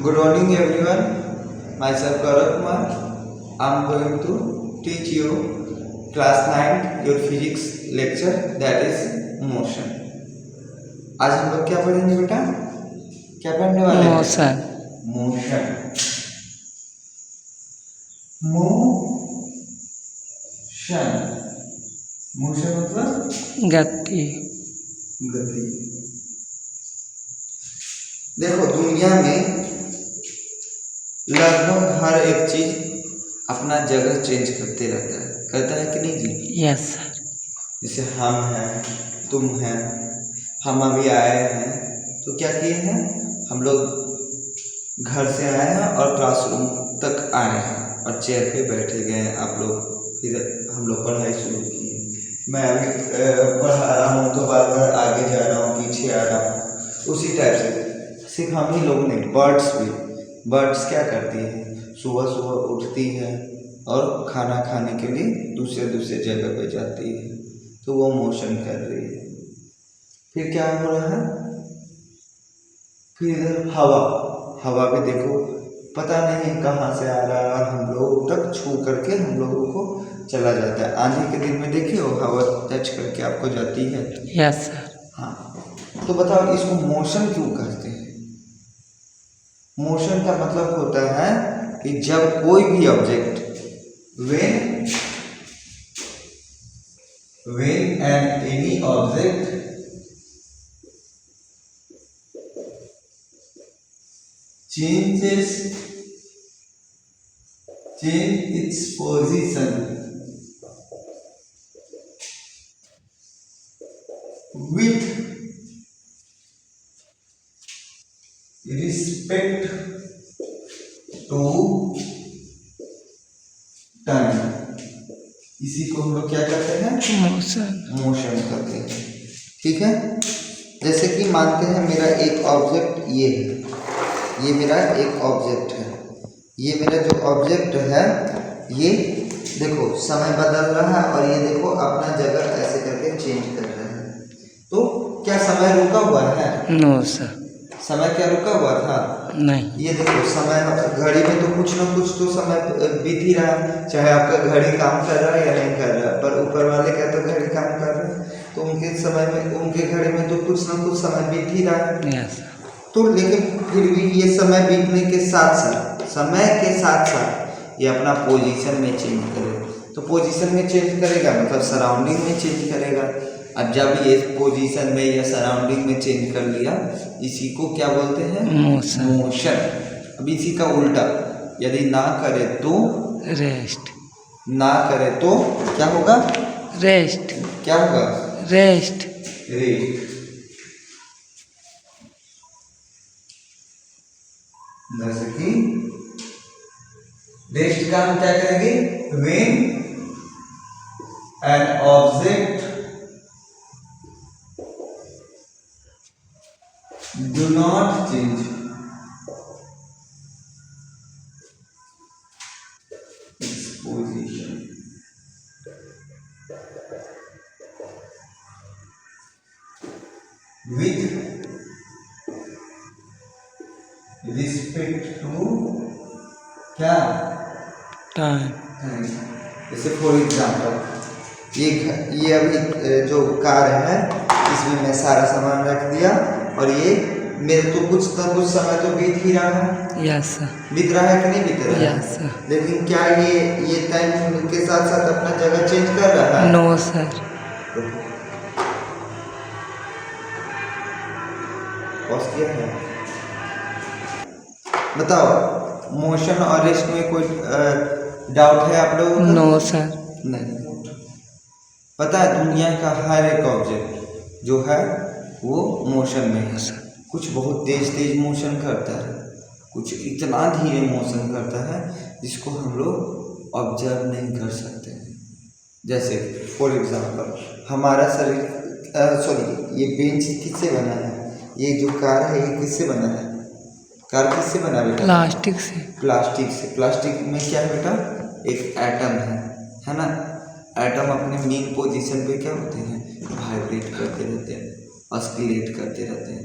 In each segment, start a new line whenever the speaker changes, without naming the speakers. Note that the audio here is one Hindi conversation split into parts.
Good morning everyone. Myself Gaurav Kumar. I am going to teach you class 9 your physics lecture that is motion. आज हम लोग क्या पढ़ेंगे बेटा? क्या पढ़ने वाले हैं?
मोशन।
मोशन मोशन मतलब
गति।
गति। देखो दुनिया में लगभग हर एक चीज अपना जगह चेंज करता है कि नहीं जी?
Yes sir.
जैसे हम हैं, तुम हैं, हम अभी आए हैं तो क्या किए हैं, हम लोग घर से आए हैं और क्लासरूम तक आए हैं और चेयर पे बैठे गए हैं आप लोग, फिर हम लोग पढ़ाई शुरू किए। मैं अभी पढ़ा रहा हूँ तो बार बार आगे जा रहा हूँ, पीछे आ रहा हूँ, उसी टाइप से सिर्फ हम ही लोग नहीं, बर्ड्स क्या करती है, सुबह सुबह उठती है और खाना खाने के लिए दूसरे जगह पे जाती है, तो वो मोशन कर रही है। फिर क्या हो रहा है, फिर इधर हवा भी देखो पता नहीं कहाँ से आ रहा है और हम लोग तक छू करके हम लोगों को चला जाता है। आंधी के दिन में देखिए वो हवा टच करके आपको जाती है।
Yes sir.
हाँ, तो बताओ इसको मोशन क्यों कहते हैं? मोशन का मतलब होता है कि जब कोई भी object when any object change its position with respect to time, इसी को हम लोग क्या करते हैं? मोशन करते हैं। ठीक है, जैसे कि मानते हैं मेरा एक ऑब्जेक्ट ये है, ये मेरा एक ऑब्जेक्ट है, ये मेरा जो ऑब्जेक्ट है ये देखो समय बदल रहा है और ये देखो अपना जगह ऐसे करके चेंज कर रहा है, तो क्या समय रुका हुआ है?
No sir.
समय क्या रुका हुआ था?
नहीं।
ये देखो समय घड़ी में तो कुछ ना कुछ तो समय बीत ही रहा है, चाहे आपका घड़ी काम कर रहा है या नहीं कर रहा है, पर ऊपर वाले का तो घड़ी काम कर रहा है, तो उनके समय में उनके घड़ी में तो कुछ ना कुछ समय बीत ही रहा है।
यस।
तो लेकिन फिर भी ये समय बीतने के साथ साथ ये अपना पोजीशन में चेंज करेगा, तो पोजीशन में चेंज करेगा मतलब सराउंडिंग में चेंज करेगा। अब जब ये पोजीशन में या सराउंडिंग में चेंज कर लिया, इसी को क्या बोलते हैं? मोशन। अब इसी का उल्टा, यदि ना करे तो
रेस्ट।
ना करे तो क्या होगा?
रेस्ट।
क्या होगा?
रेस्ट।
जैसे कि रेस्ट का हम क्या करेंगे? When an object do not change its position with respect to क्या?
टाइम।
जैसे फॉर एग्जाम्पल ये अभी जो कार है इसमें मैं सारा सामान रख दिया और ये मेरे तो कुछ ना कुछ समय तो बीत ही रहा है।
Yes sir.
बीत रहा है कि नहीं बीत रहा है?
Yes sir.
लेकिन क्या ये टाइम के साथ साथ अपना जगह चेंज कर रहा है?
No sir.
पॉज किया है। बताओ मोशन और रेस्ट में कोई डाउट है आप लोगों को?
No sir.
नहीं। पता है दुनिया का हर एक ऑब्जेक्ट जो है वो मोशन में है। कुछ बहुत तेज मोशन करता है, कुछ इतना धीरे मोशन करता है जिसको हम लोग ऑब्जर्व नहीं कर सकते हैं। जैसे फॉर एग्जांपल हमारा शरीर ये बेंच किससे बना है? ये जो कार है ये किससे बना है? कार किससे बना है बेटा?
प्लास्टिक से।
प्लास्टिक में क्या है बेटा? एक एटम है ना? एटम अपने मेन पोजीशन पे क्या होते हैं? वाइब्रेट करते रहते हैं, ऑस्किलेट करते रहते हैं,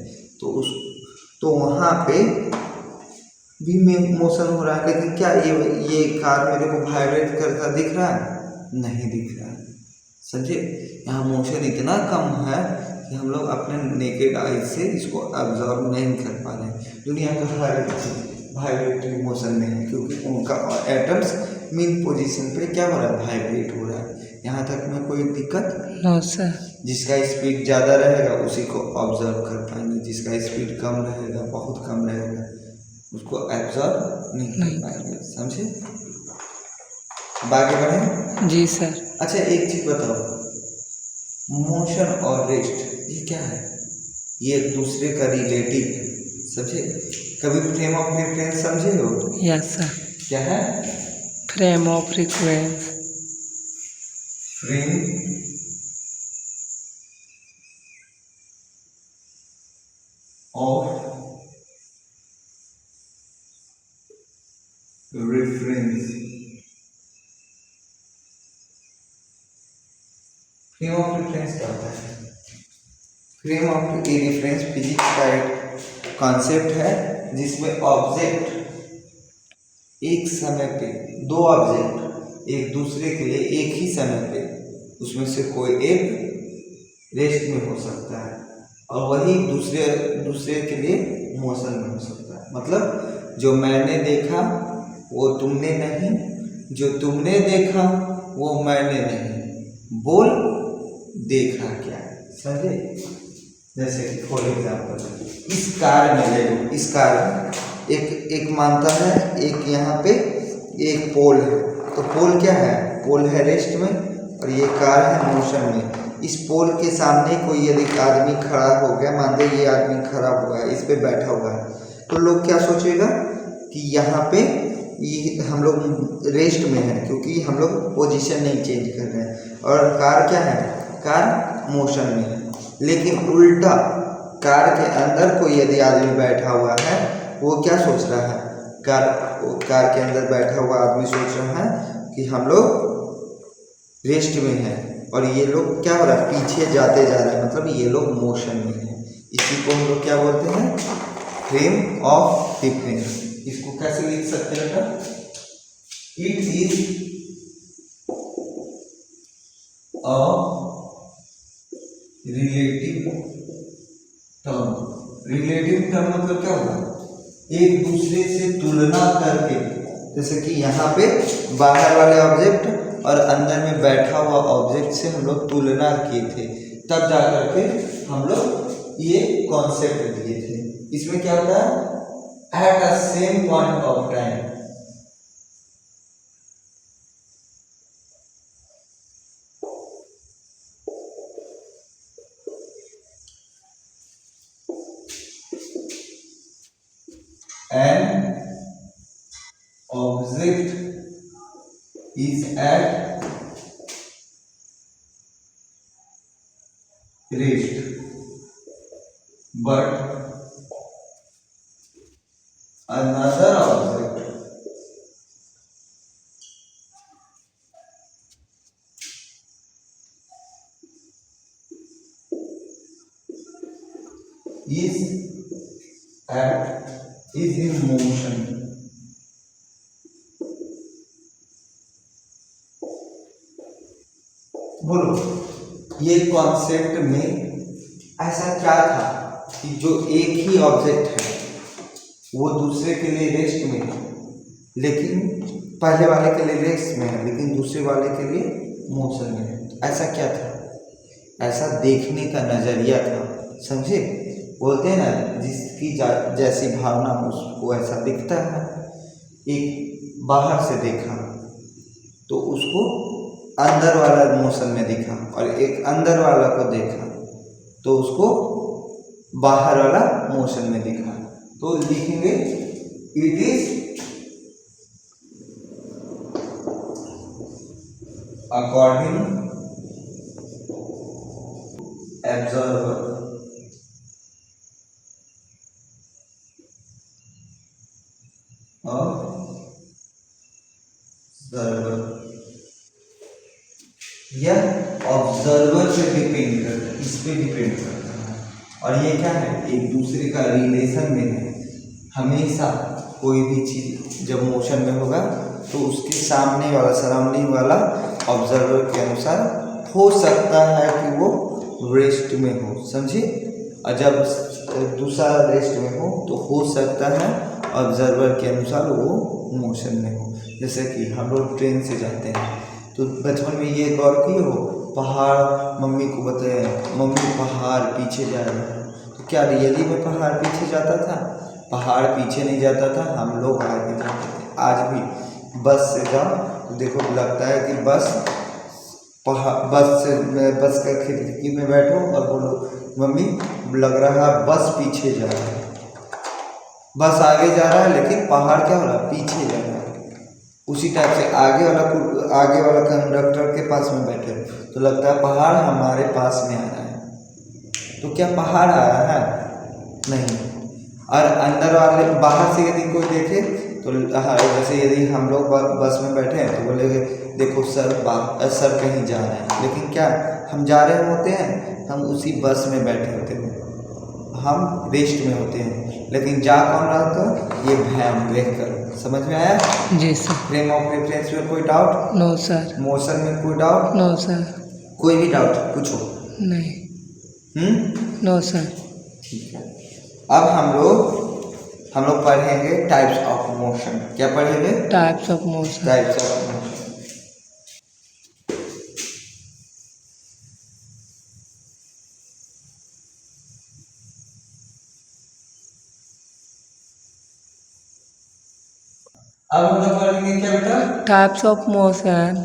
तो वहाँ पे भी में मोशन हो रहा है, लेकिन क्या ये कार मेरे को वाइब्रेट करता दिख रहा है? नहीं दिख रहा है। समझे? यहाँ मोशन इतना कम है कि हम लोग अपने नेकेड आई से इसको ऑब्जर्व नहीं कर पा रहे। दुनिया का हर चीज वाइब्रेटरी मोशन में है, क्योंकि उनका एटम्स मीन पोजीशन पे क्या हो रहा है? वाइब्रेट हो रहा है। यहाँ तक में कोई दिक्कत?
No sir.
जिसका स्पीड ज़्यादा रहेगा उसी को ऑब्जर्व कर पाएंगे, जिसका स्पीड कम रहेगा, बहुत कम रहेगा, उसको ऑब्जर्व नहीं कर पाएंगे। समझे? बाकी बढ़े?
जी सर।
अच्छा एक चीज बताओ, मोशन और रेस्ट ये क्या है? ये एक दूसरे का रिलेटिव है। समझे? कभी फ्रेम ऑफ रेफरेंस समझे हो?
Yes sir.
क्या है?
Frame of reference.
Frame of reference. Frame of reference क्या होता है? फ्रेम ऑफ रेफरेंस फिजिक्स का एक कॉन्सेप्ट है जिसमें ऑब्जेक्ट एक समय पे, दो ऑब्जेक्ट एक दूसरे के लिए एक ही समय पे, उसमें से कोई एक रेस्ट में हो सकता है और वही दूसरे के लिए मोशन में हो सकता है। मतलब जो मैंने देखा वो तुमने नहीं, जो तुमने देखा वो मैंने नहीं। बोल देखा क्या? समझे? जैसे कि फॉर एग्जाम्पल इस कार में ले लो, इस कार में एक मानता है, एक यहाँ पे एक पोल है, तो पोल क्या है? पोल है रेस्ट में और ये कार है मोशन में। इस पोल के सामने कोई यदि आदमी खड़ा हो गया, मान लो ये आदमी खड़ा हुआ है, इस पे बैठा हुआ है, तो लोग क्या सोचेगा कि यहाँ पे ये हम लोग रेस्ट में हैं, क्योंकि हम लोग पोजीशन नहीं चेंज कर रहे हैं, और कार क्या है? कार मोशन में है। लेकिन उल्टा कार के अंदर कोई यदि आदमी बैठा हुआ है, वो क्या सोच रहा है? कार के अंदर बैठा हुआ आदमी सोच रहा है कि हम लोग रेस्ट में हैं और ये लोग क्या हो रहा है? पीछे जाते जा रहे हैं, मतलब ये लोग मोशन में हैं। इसी को हम लोग क्या बोलते हैं? Frame of reference. इसको कैसे लिख सकते हैं बेटा? It is a relative term. Relative term मतलब क्या होगा? एक दूसरे से तुलना करके, जैसे कि यहाँ पे बाहर वाले ऑब्जेक्ट और अंदर में बैठा हुआ ऑब्जेक्ट से हम लोग तुलना किए थे, तब जाकर के हम लोग ये कॉन्सेप्ट दिए थे। इसमें क्या होता है? At a same point of time, an object is at rest, but another object is in motion। बोलो, ये कॉन्सेप्ट में ऐसा क्या था कि जो एक ही ऑब्जेक्ट है वो दूसरे के लिए रेस्ट में है, लेकिन पहले वाले के लिए रेस्ट में है, लेकिन दूसरे वाले के लिए मोशन में है? ऐसा क्या था? ऐसा देखने का नजरिया था। समझे? बोलते हैं ना, जिसकी जैसी भावना उसको ऐसा दिखता है। एक बाहर से देखा तो उसको अंदर वाला मोशन में दिखा, और एक अंदर वाला को देखा तो उसको बाहर वाला मोशन में दिखा। तो लिखेंगे इट इज अकॉर्डिंग ऑब्जर्वर यह ऑब्जर्वर पे डिपेंड करता है, इस पे डिपेंड करता है। और ये क्या है? एक दूसरे का रिलेशन में है। हमेशा कोई भी चीज़ जब मोशन में होगा तो उसके सामने वाला सराउंडिंग वाला ऑब्जर्वर के अनुसार हो सकता है कि वो रेस्ट में हो, समझे। और जब दूसरा रेस्ट में हो तो हो सकता है ऑब्जर्वर के अनुसार वो मोशन में हो। जैसे कि हम लोग ट्रेन से जाते हैं तो बचपन में ये गौर किए हो, पहाड़ मम्मी को बताए मम्मी पहाड़ पीछे जा रहा है, तो क्या रियली में पहाड़ पीछे जाता था? पहाड़ पीछे नहीं जाता था, हम लोग आगे जाते थे। आज भी बस से जाओ तो देखो लगता है कि बस का खिड़की में बैठो और बोलो मम्मी लग रहा है बस पीछे जा रहा है, बस आगे जा रहा है लेकिन पहाड़ क्या हो रहा है? पीछे जा रहा है। उसी टाइप से आगे वाला कंडक्टर के पास में बैठे तो लगता है पहाड़ हमारे पास में आ रहा है, तो क्या पहाड़ आ रहा है? नहीं। और अंदर वाले बाहर से यदि कोई देखे तो हाँ, जैसे यदि हम लोग बस में बैठे हैं तो बोलेंगे देखो सर कहीं जा रहे हैं, लेकिन क्या हम जा रहे होते हैं? हम उसी बस में बैठे होते हैं, हम रेस्ट में होते हैं, लेकिन जा कौन रहा था? ये वैन व्हीकल। समझ में आया?
जी सर।
फ्रेम ऑफ रेफरेंस में कोई डाउट?
No sir.
मोशन में कोई डाउट?
No sir.
कोई भी डाउट पूछो।
नहीं। No sir.
ठीक है, अब हम लोग पढ़ेंगे टाइप्स ऑफ मोशन। क्या पढ़ेंगे?
Types of motion.
Types of motion. अब हम लोग पढ़ेंगे क्या बेटा?
Types of motion.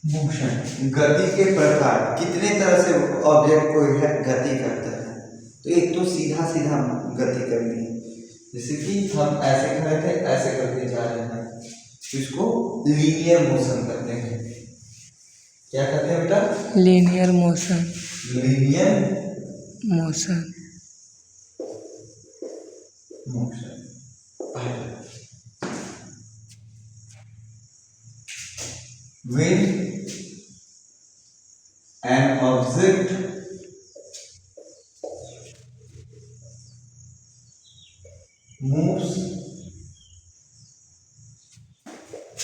मोशन गति के प्रकार। कितने तरह से ऑब्जेक्ट कोई है गति करता है? तो एक तो सीधा सीधा गति करनी है, जैसे कि हम ऐसे खड़े थे ऐसे करके जा रहे हैं, इसको लीनियर मोशन कहते हैं। क्या कहते हैं बेटा?
Linear motion.
Linear
motion.
Motion. When an object moves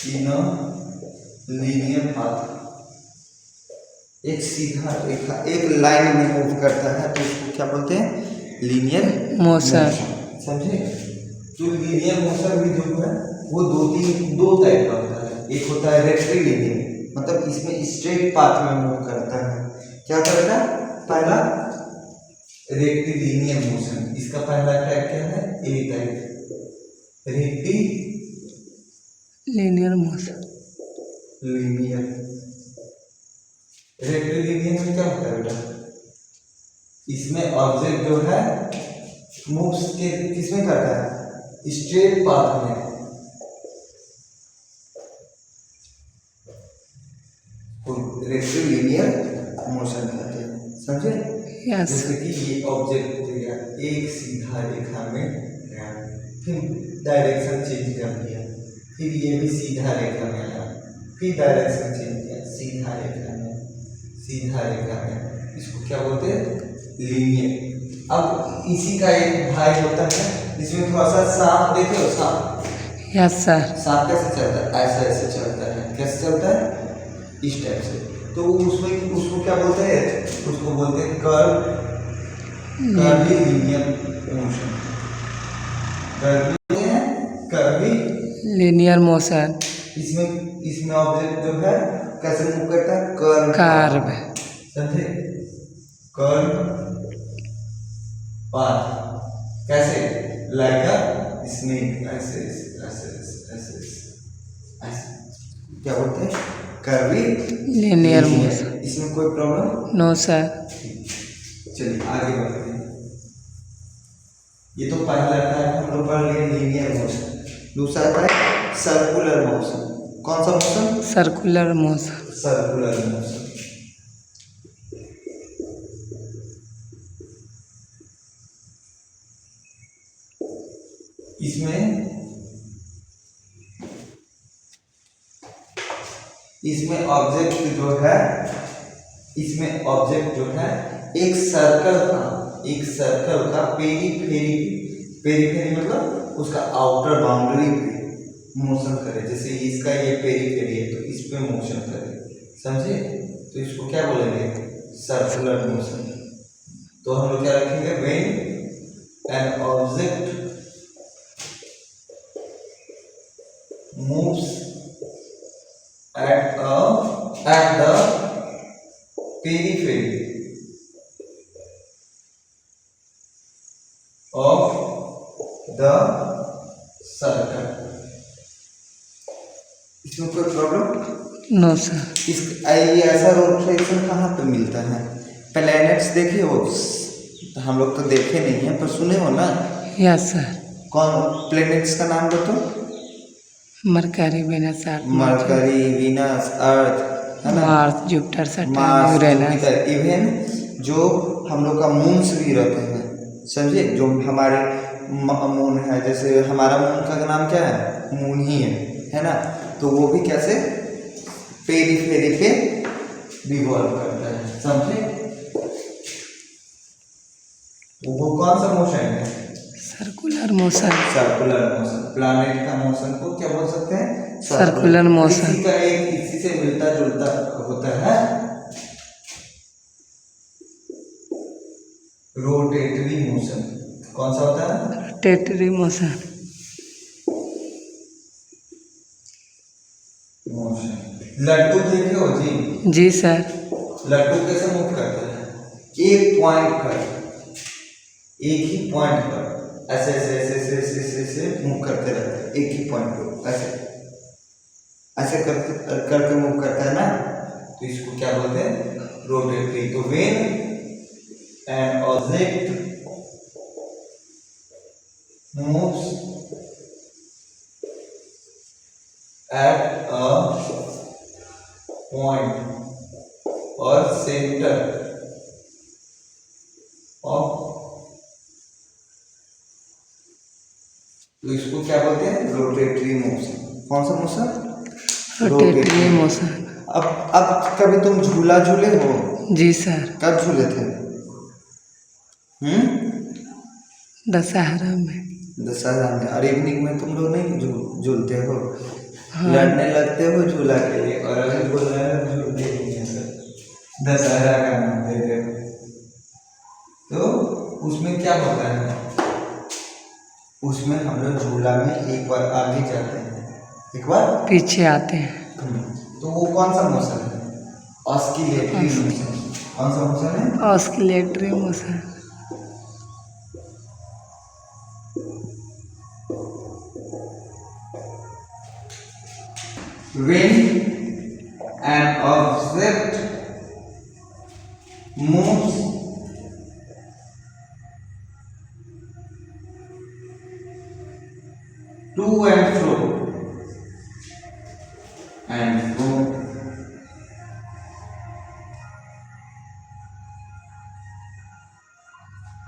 in a linear path, एक सीधा रेखा एक लाइन में मूव करता है तो इसको क्या बोलते हैं? Linear
motion.
समझे? तो लीनियर मोशन भी जो है वो दो टाइप का होता है। एक होता है रेक्टिलिनियर, मतलब इसमें स्ट्रेट पाथ में मूव करता है। क्या करता है? पहला रेक्टिलिनियर मोशन, इसका पहला टाइप क्या है? ए टाइप
लीनियर मोशन।
रेक्टिलिनियर में क्या होता है बेटा? इसमें ऑब्जेक्ट जो है मूव्स के किसमें करता है? स्ट्रेट पाथ में। रेक्टिलिनियर मोशन कहते हैं, समझे?
यस।
जैसे कि ये ऑब्जेक्ट दिया एक सीधा रेखा में गया, फिर डायरेक्शन चेंज कर दिया, फिर ये भी सीधा रेखा में आया, फिर डायरेक्शन चेंज किया सीधा रेखा में, इसको क्या बोलते हैं? लीनियर। अब इसी का एक भाई होता है जिसमें थोड़ा सा सांप देखे हो? सांप।
Yes sir.
सांप कैसे चलता है? ऐसे चलता है। कैसे चलता है? इस टाइप से। तो उसमें उसको क्या बोलते हैं? उसको बोलते हैं कर्वीलिनियर मोशन।
Linear motion.
इसमें ऑब्जेक्ट जो है कैसे मूव करता है?
कर्व।
समझे? Curve path. कैसे? Like a snake. ऐसे क्या बोलते हैं?
Curvilinear motion.
इसमें कोई प्रॉब्लम?
No sir.
चलिए आगे बढ़ते हैं। ये तो पहला टाइप हम लोग पढ़ लिए लीनियर मोशन। दूसरा टाइप सर्कुलर मोशन। कौन सा motion?
Circular motion.
Circular motion. इसमें ऑब्जेक्ट जो है एक सर्कल का पेरीफेरी मतलब उसका आउटर बाउंड्री पे मोशन करे, जैसे इसका ये पेरीफेरी है तो इस पे मोशन करे, समझे? तो इसको क्या बोलेंगे? Circular motion. तो हम लोग क्या रखेंगे? When an object moves at the periphery of the circle। इसमें कोई प्रॉब्लम?
No sir.
इस ये ऐसा रोटेशन कहाँ पे मिलता है? प्लैनेट्स देखे हो? हम लोग तो देखे नहीं है पर सुने हो ना?
Yes sir.
कौन प्लैनेट्स का नाम बताओ?
मरकरी, वीनस, अर्थ,
मरकरी, वीनस, अर्थ, है ना?
Mars, Jupiter, Saturn,
Mars,
Uranus.
Jupiter, even जो हम लोग का मून्स भी रहते हैं, समझे? जो हमारे मून है, जैसे हमारा मून का नाम क्या है? मून ही है ना? तो वो भी कैसे पेरीफेरी पे रिवॉल्व करता है, समझे? वो कौन सा मोशन है?
Circular motion.
Circular motion. Planet का मोशन को क्या बोल सकते हैं?
Circular motion.
इसी का एक इसी से मिलता जुलता होता है रोटेटरी मोशन। कौन सा होता है?
Rotatory motion.
लड्डू देखे हो जी?
जी सर।
लड्डू कैसे मूव करता है? एक पॉइंट पर, एक ही पॉइंट पर ऐसे ऐसे ऐसे ऐसे ऐसे ऐसे ऐसे मूव करते रहते हैं, एक ही पॉइंट पर ऐसे ऐसे करके मूव करता है ना? तो इसको क्या बोलते हैं? रोटेटरी। तो when an object moves at a point और सेंटर ऑफ, तो इसको क्या बोलते हैं? Rotatory motion. कौन सा मोशन?
Rotatory motion.
अब कभी तुम झूला झूले हो?
जी सर।
कब झूले थे?
दशहरा में।
दशहरा में। और इवनिंग में तुम लोग नहीं झूलते हो?
हाँ।
लड़ने लगते हो झूला के लिए, और अभी बोल रहे हैं झूलते नहीं है सर, दशहरा का नाम दे रहे हो। तो उसमें क्या होता है? उसमें हम लोग झूला में एक बार आगे जाते हैं, एक बार
पीछे आते हैं।
तो वो कौन सा मोशन है? Oscillatory motion. कौन सा मोशन है?
Oscillatory motion.
When an object moves to and fro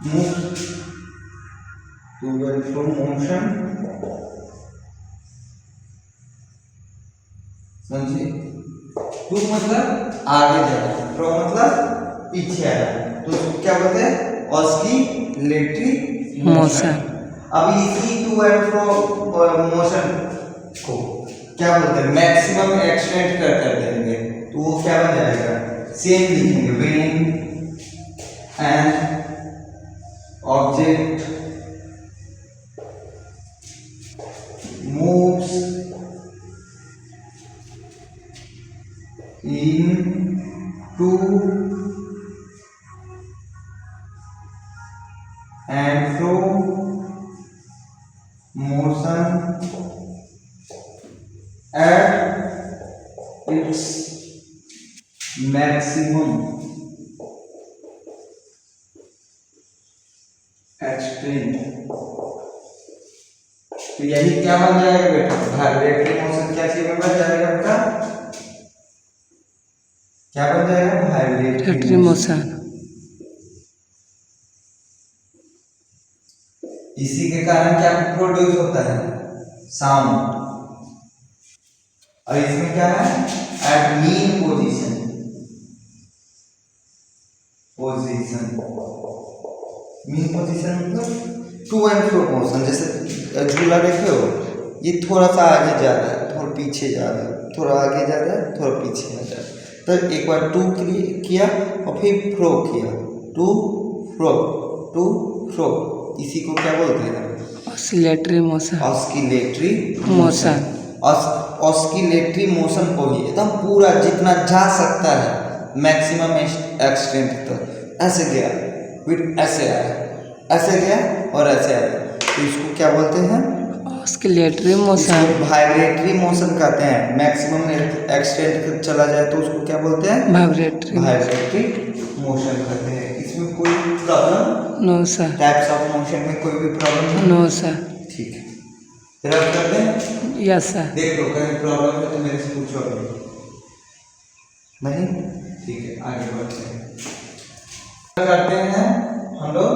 moves to and fro motion, समझिए? टू मतलब आगे जाना, फ्रो मतलब पीछे आना, तो उसको क्या बोलते हैं? Oscillatory motion. अब इसी टू एंड फ्रो मोशन को क्या बोलते हैं? मैक्सिमम एक्सटेंड कर देंगे, तो वो क्या बन जाएगा? सेम लिखेंगे, when an object moves into and fro motion at its maximum extent। तो यही क्या बन जाएगा बेटा? वाइब्रेटरी मोशन क्या चीज में बन जाएगा बेटा? क्या बन जाएगा? Vibratory motion. इसी के कारण क्या प्रोड्यूस होता है? साउंड। और इसमें क्या है? At mean position, mean position मतलब टू एंड फ्रो मोशन, जैसे झूला देखे हो, ये थोड़ा सा आगे जा रहा है, थोड़ा पीछे जा रहा है, थोड़ा आगे जा रहा है, थोड़ा पीछे आ जा रहा है। तो एक बार टू किया और फिर फ्रो किया, टू फ्रो, इसी को क्या बोलते हैं?
Oscillatory motion.
Oscillatory
motion.
Oscillatory motion को ही एकदम पूरा जितना जा सकता है मैक्सिमम एक्सटेंट तक ऐसे गया, फिर ऐसे आया, ऐसे गया और ऐसे आया, तो इसको क्या बोलते हैं?
Oscillatory motion.
वाइब्रेटरी मोशन कहते हैं। मैक्सिमम एक्सटेंट तक चला जाए तो उसको क्या बोलते हैं?
वाइब्रेटरी
मोशन कहते हैं। इसमें कोई problem?
No sir.
Types of motion में कोई भी प्रॉब्लम?
No sir.
ठीक है, फिर आप कर दें?
Yes sir.
देख लो कहीं प्रॉब्लम है तो मेरे से पूछो। नहीं? ठीक है, आगे बढ़ते हैं। करते हैं हम लोग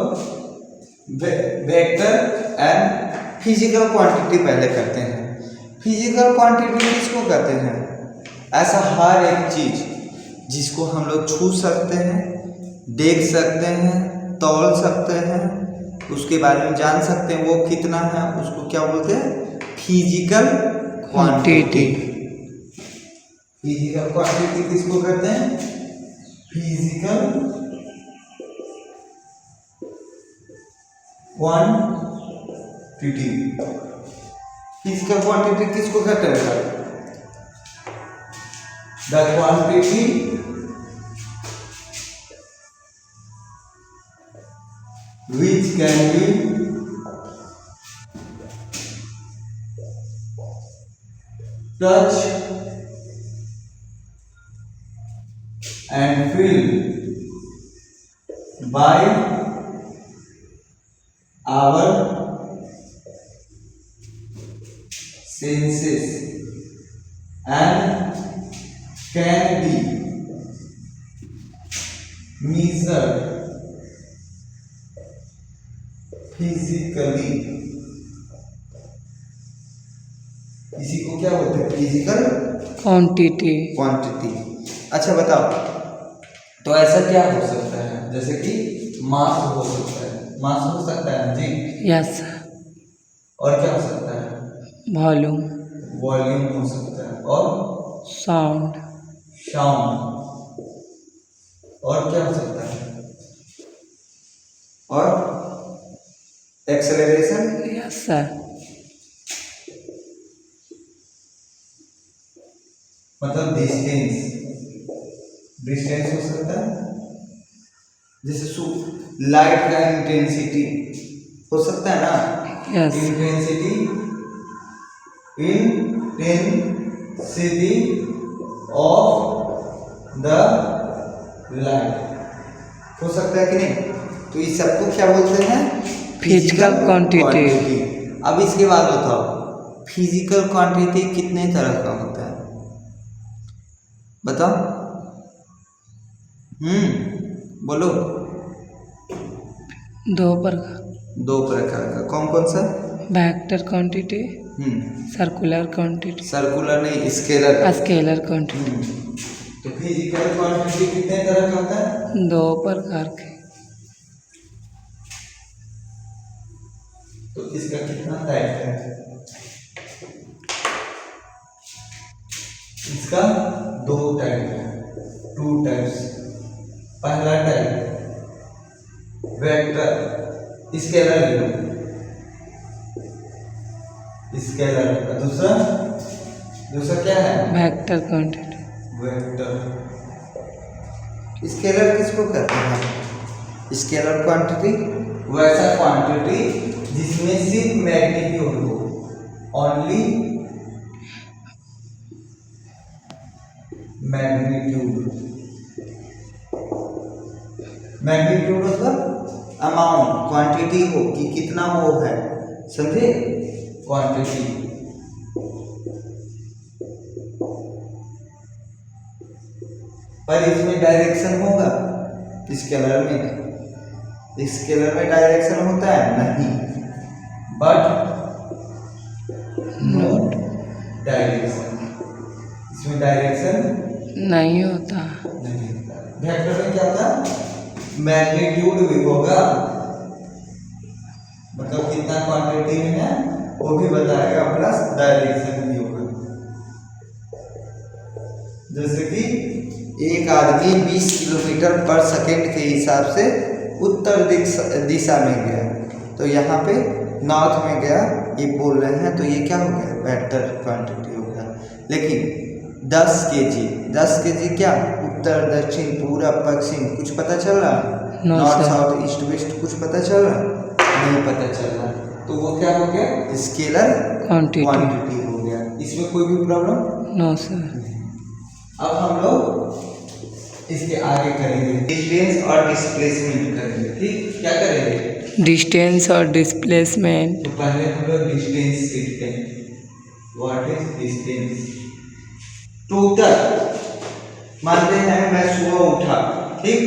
वेक्टर एंड फिजिकल क्वांटिटी पहले करते हैं। फिजिकल क्वांटिटी किसको कहते हैं? ऐसा हर एक चीज जिसको हम लोग छू सकते हैं, देख सकते हैं, तौल सकते हैं, उसके बारे में जान सकते हैं वो कितना है, उसको क्या बोलते हैं? Physical quantity. फिजिकल क्वांटिटी किसको कहते हैं? Physical quantity. फिजिकल क्वांटिटी किसको कहते हैं? The quantity which can be touched and felt by our senses and can be measured physically. इसी को क्या बोलते हैं? Physical
quantity.
अच्छा बताओ, तो ऐसा क्या हो सकता है? जैसे कि मास हो सकता है, मास हो सकता है जी?
Yes sir.
और क्या हो सकता है? वॉल्यूम हो सकता है, और
साउंड।
और क्या हो सकता है? और एक्सेलरेशन?
Yes sir.
मतलब डिस्टेंस हो सकता है, जैसे लाइट का इंटेंसिटी हो सकता है ना?
Yes.
Intensity of the light हो सकता है कि नहीं? तो इस सबको क्या बोलते हैं?
Physical quantity.
अब इसके बाद बताओ, फिजिकल क्वांटिटी कितने तरह का होता है? बताओ। बोलो।
दो
प्रकार का। कौन कौन सा?
Vector quantity, circular quantity.
Circular नहीं, स्केलर
क्वांटिटी।
तो फिजिकल क्वांटिटी कितने तरह का होता है?
2 प्रकार के।
तो इसका कितना टाइप है? इसका 2 टाइप है, 2 टाइप्स। पहला टाइप वेक्टर स्केलर, दूसरा क्या है?
Vector quantity.
स्केलर किसको कहते हैं? स्केलर क्वांटिटी वैसा क्वांटिटी जिसमें सिर्फ मैग्नीट्यूड हो, ओनली मैग्नीट्यूड मतलब अमाउंट, क्वांटिटी हो कि कितना वो है, समझे? क्वांटिटी। पर इसमें डायरेक्शन होगा? स्केलर में डायरेक्शन होता है? नहीं, बट नॉट डायरेक्शन। इसमें डायरेक्शन
नहीं होता।
वेक्टर में क्या होता है? मैग्नीट्यूड भी होगा, मतलब वो भी बताएगा, प्लस डायरेक्शन भी होगा। जैसे कि एक आदमी 20 किलोमीटर पर सेकेंड के हिसाब से उत्तर दिशा में गया, तो यहाँ पे नॉर्थ में गया ये बोल रहे हैं, तो ये क्या हो गया, वेक्टर क्वांटिटी हो गया। लेकिन 10 केजी क्या, उत्तर दक्षिण पूरब पश्चिम कुछ पता चल रहा है? नॉर्थ साउथ ईस्ट वेस्ट कुछ पता चल रहा है? नहीं पता चल रहा, तो वो क्या हो गया, स्केलर क्वांटिटी हो गया। इसमें कोई भी प्रॉब्लम?
No sir.
अब हम लोग इसके आगे करेंगे डिस्टेंस और डिस्प्लेसमेंट करेंगे। ठीक, क्या करेंगे?
डिस्टेंस और डिस्प्लेसमेंट।
तो पहले हम लोग डिस्टेंस सीखते हैं। What is distance? टोटल मानते हैं मैं सुबह उठा, ठीक,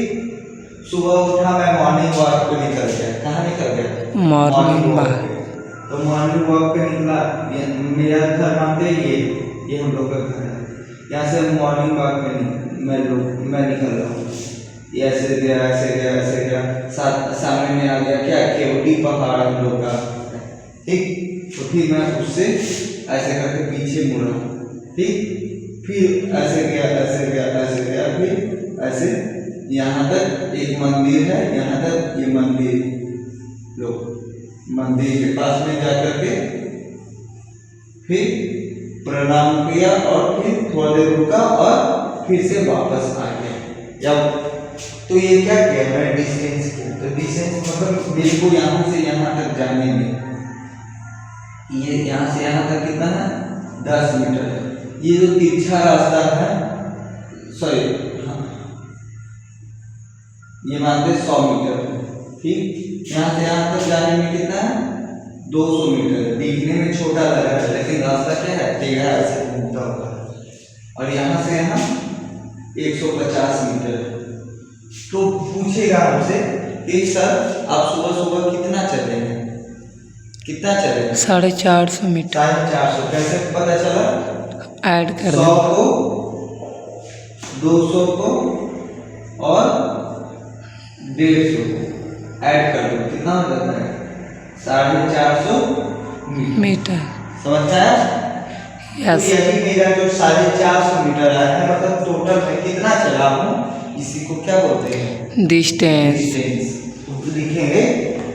सुबह उठा मैं मॉर्निंग वॉक पे निकल गया। कहाँ निकल गया?
Morning walk.
तो मॉर्निंग वॉक पे निकला, मेरा घर मानते ये हम लोग का घर है। यहाँ से मॉर्निंग वॉक में मैं निकल रहा हूँ, ऐसे गया, सामने में आ गया क्या, केवटी पहाड़ हम लोग का, ठीक। तो फिर मैं उससे ऐसे करके पीछे मुड़ा, ठीक, फिर ऐसे गया, फिर ऐसे यहाँ तक एक मंदिर है, यहाँ तक ये मंदिर, मंदिर के पास में जाकर के फिर प्रणाम किया और फिर थोड़ा देर रुका और फिर से वापस आ गया। जब तो ये क्या किया, मैं डिस्टेंस किया। तो डिस्टेंस मतलब मेरे को यहाँ से यहाँ तक जाने में, ये यहाँ से यहाँ तक कितना है, 10 मीटर है। ये जो तिरछा रास्ता है, सॉरी हाँ, ये मानते 100 मीटर है, ठीक। यहाँ से यहाँ तक जाने में कितना है, 200 मीटर। दिखने में छोटा लग रहा है, लेकिन रास्ता क्या है, टेढ़ा ऐसे घूमता हुआ है। और यहाँ से यहाँ 150 मीटर है। तो पूछेगा हमसे कि सर आप सुबह सुबह कितना चले हैं, कितना चले?
450 मीटर।
450। कैसे पता चला?
ऐड कर
100 को 200 को और 150 को ऐड कर दो, कितना हो जाता है? 450 मीटर। समझ आया?
यस।
तो यही मेरा जो 450 मीटर आया है, मतलब टोटल में कितना चला हूँ, इसी को क्या बोलते हैं,
डिस्टेंस।
तो लिखेंगे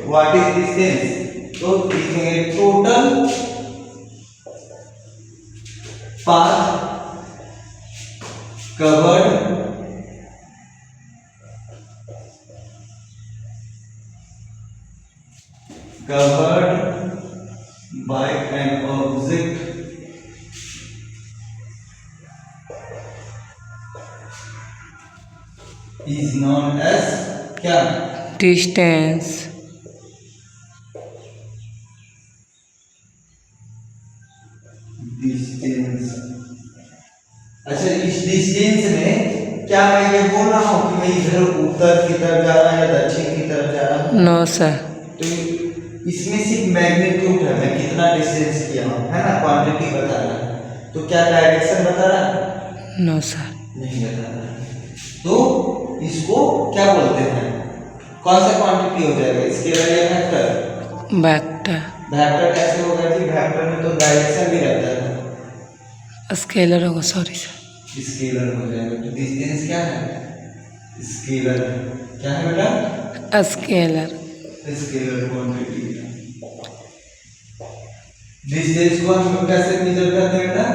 व्हाट इज डिस्टेंस, तो लिखेंगे total path covered by an object is known as क्या,
डिस्टेंस।
डिस्टेंस। अच्छा, इस डिस्टेंस में क्या मैं ये बोल रहा हूँ कि मैं इधर उत्तर की तरफ जा रहा है या दक्षिण की तरफ जा रहा हूँ?
No sir.
तो इसमें सिर्फ मैग्नीट्यूड है, मैं कितना डिस्टेंस किया हूँ, है ना, क्वांटिटी बता रहा है। तो क्या डायरेक्शन बता रहा है?
नो सर,
नहीं बता रहा है। तो इसको क्या बोलते हैं, कौन सा क्वांटिटी हो जाएगा, स्केलर या वेक्टर?
वेक्टर।
वेक्टर कैसे होगा जी, वेक्टर में तो डायरेक्शन भी रहता है।
स्केलर होगा, सॉरी सर।
स्केलर हो जाएगा। तो डिस्टेंस क्या है, स्केलर। क्या है बेटा?
स्केलर।
Scalar quantity. डिस्टेंस को हम कैसे मेजर करते हैं बेटा,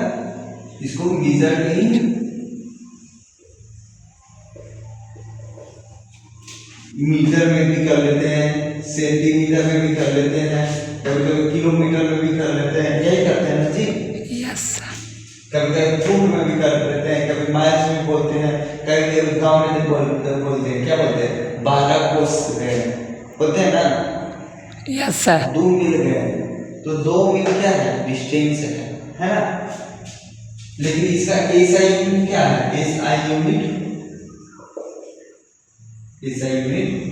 इसको मेजर इन मीटर में भी कर लेते हैं, सेंटीमीटर में भी कर लेते हैं, कभी कभी किलोमीटर में भी कर लेते हैं, यही करते हैं ना जी।
Yes sir.
कभी कभी फुट में भी कर लेते हैं, कभी माइल्स में बोलते हैं, कभी गाँव में बोलते हैं, क्या बोलते हैं, 12 कोस गए बोलते हैं ना।
Yes sir.
2 मील गए, तो 2 मील क्या है, डिस्टेंस है ना। लेकिन इसका एसआई यूनिट क्या है, एसआई यूनिट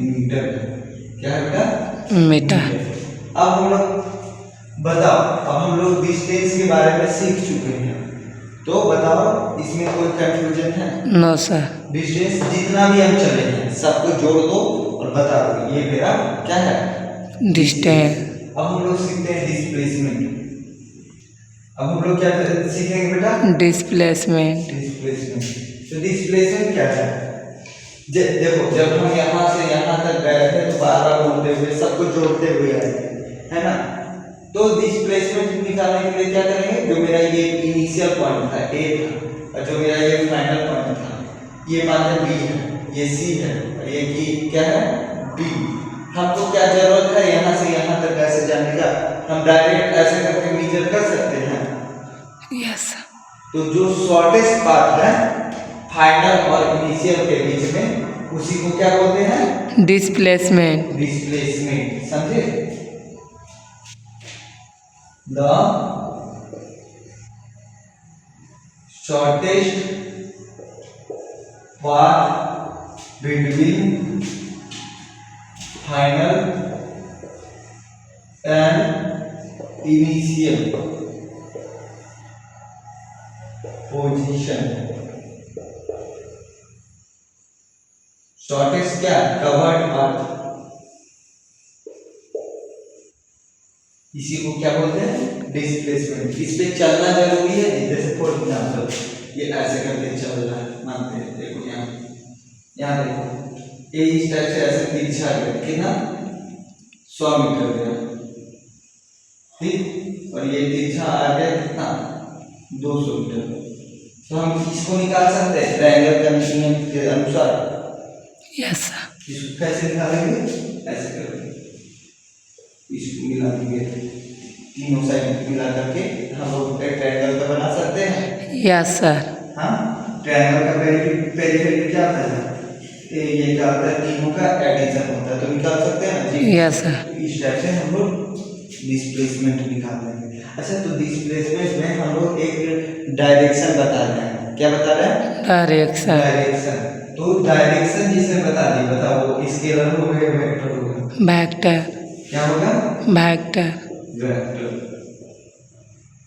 मीटर। क्या है बेटा,
मीटर।
अब हम लोग बताओ, अब हम लोग डिस्टेंस के बारे में सीख चुके हैं, तो बताओ इसमें कोई कंफ्यूजन है?
No sir.
डिस्टेंस जितना भी हम चले हैं सबको जोड़ दो और बता दो ये मेरा क्या है,
डिस्टेंस।
अब हम लोग सीखते हैं डिस्प्लेसमेंट। अब हम लोग क्या सीखेंगे बेटा?
Displacement,
displacement. तो डिस्प्लेसमेंट क्या है? देखो, जब हम यहाँ से यहाँ तक गए थे तो बार बार घूमते हुए सबको जोड़ते हुए आए थे, है ना? तो डिस्प्लेसमेंट निकालने के लिए क्या करेंगे? जो मेरा ये इनिशियल पॉइंट था A था, और जो मेरा ये फाइनल पॉइंट था, ये माने B है, ये C है, और ये की क्या है? B। हमको क्या जरूरत है यहाँ से यहाँ तक कैसे जाने का? हम डायरेक्ट ऐसे करके मेजर कर सकते हैं।
Yes sir.
तो जो शॉर्टेस्ट पाथ है फाइनल और इनिशियल के बीच में, उसी को क्या बोलते हैं?
Displacement,
displacement. समझे? The shortest path between final and initial position. Shortest क्या? Covered path. इसी को क्या बोलते हैं? डिस्प्लेसमेंट। इस पे चलना जरूरी है। जैसे फॉर एग्जाम्पल ये ऐसे करके चल रहा है, मानते हैं, देखो यहाँ देखो, ये इस टाइप से ऐसे तिरछा गया, कितना? 100 मीटर गया, ठीक, और ये तिरछा आ गया कितना? 200 मीटर। तो हम इसको निकाल सकते हैं ट्रायंगल कंडीशन के अनुसार।
Yes sir.
इसको कैसे निकालेंगे? ऐसे करेंगे, इसको मिला देंगे, तीनों साइड मिला करके हम लोग एक ट्रायंगल का बना सकते हैं।
Yes sir.
हाँ, ट्रायंगल का पेरिफेरी क्या होता है? ये क्या होता है? तीनों का एडिशन होता है, तो निकाल सकते हैं ना जी?
Yes sir.
इस टाइप से हम लोग डिस्प्लेसमेंट निकाल लेंगे। अच्छा, तो डिस्प्लेसमेंट में हम लोग एक डायरेक्शन बता रहे हैं। क्या बता रहे हैं?
डायरेक्शन।
डायरेक्शन। तो डायरेक्शन जिसने बता दी, बताओ, स्केलर हो गए, वेक्टर हो गए?
वेक्टर।
क्या होगा?
वेक्टर।
वेक्टर।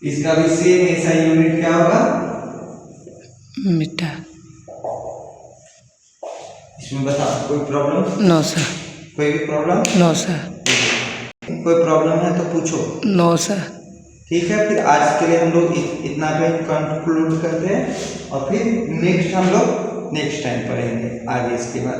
इसका भी सेम ऐसा यूनिट क्या होगा?
मीटर।
इसमें बताओ, कोई प्रॉब्लम?
No sir.
कोई भी प्रॉब्लम?
No sir.
कोई प्रॉब्लम है तो पूछो।
No sir.
ठीक है, फिर आज के लिए हम लोग इतना पे कंक्लूड करते हैं, और फिर नेक्स्ट हम लोग नेक्स्ट टाइम पढ़ेंगे आगे इसके बाद।